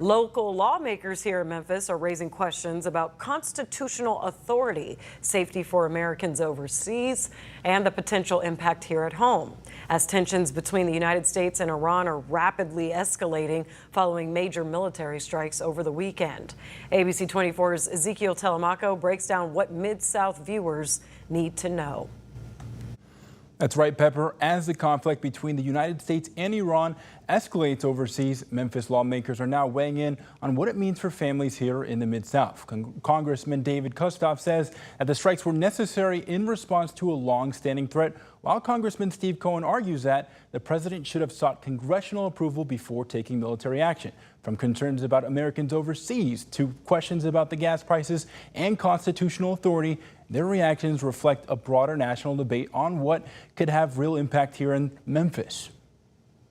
Local lawmakers here in Memphis are raising questions about constitutional authority, safety for Americans overseas, and the potential impact here at home, as tensions between the United States and Iran are rapidly escalating following major military strikes over the weekend. ABC 24's Ezekiel Telemaco breaks down what Mid-South viewers need to know. That's right, Pepper. As the conflict between the United States and Iran escalates overseas, Memphis lawmakers are now weighing in on what it means for families here in the Mid-South. Congressman David Kustoff says that the strikes were necessary in response to a long-standing threat, while Congressman Steve Cohen argues that the president should have sought congressional approval before taking military action. From concerns about Americans overseas to questions about the gas prices and constitutional authority, their reactions reflect a broader national debate on what could have real impact here in Memphis.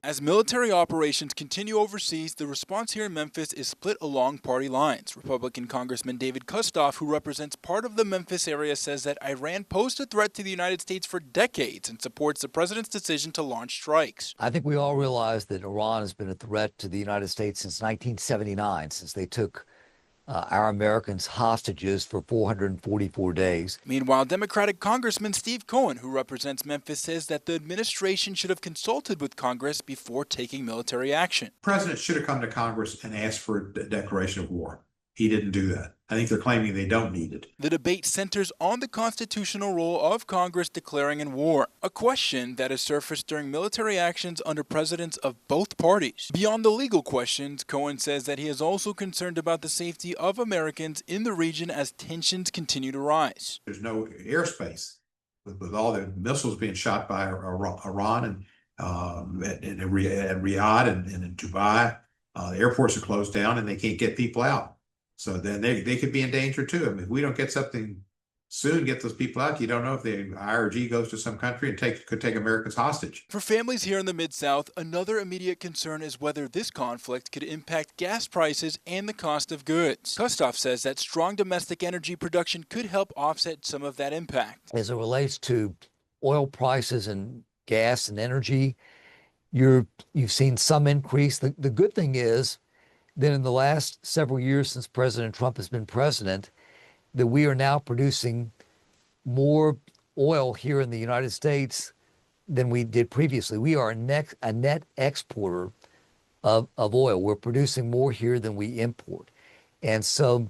As military operations continue overseas, the response here in Memphis is split along party lines. Republican Congressman David Kustoff, who represents part of the Memphis area, says that Iran posed a threat to the United States for decades and supports the president's decision to launch strikes. I think we all realize that Iran has been a threat to the United States since 1979, since they took our Americans hostages for 444 days. Meanwhile, Democratic Congressman Steve Cohen, who represents Memphis, says that the administration should have consulted with Congress before taking military action. The president should have come to Congress and asked for a declaration of war. He didn't do that. I think they're claiming they don't need it. The debate centers on the constitutional role of Congress declaring in war, a question that has surfaced during military actions under presidents of both parties. Beyond the legal questions, Cohen says that he is also concerned about the safety of Americans in the region as tensions continue to rise. There's no airspace with all the missiles being shot by Iran and at Riyadh and in Dubai. The airports are closed down and they can't get people out. So then they could be in danger too. I mean, if we don't get something soon, get those people out, you don't know if the IRG goes to some country and could take Americans hostage. For families here in the Mid-South, another immediate concern is whether this conflict could impact gas prices and the cost of goods. Kustoff says that strong domestic energy production could help offset some of that impact. As it relates to oil prices and gas and energy, you've seen some increase. The good thing is that in the last several years since President Trump has been president, that we are now producing more oil here in the United States than we did previously. We are a net exporter of oil. We're producing more here than we import. And so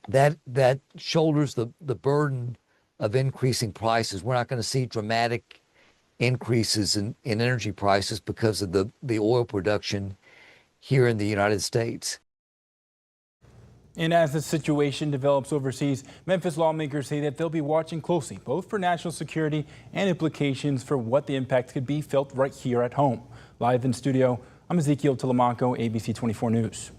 that shoulders the burden of increasing prices. We're not going to see dramatic increases in energy prices because of the oil production here in the United States. And as the situation develops overseas, Memphis lawmakers say that they'll be watching closely, both for national security and implications for what the impact could be felt right here at home. Live in studio, I'm Ezekiel Telemaco, ABC 24 News.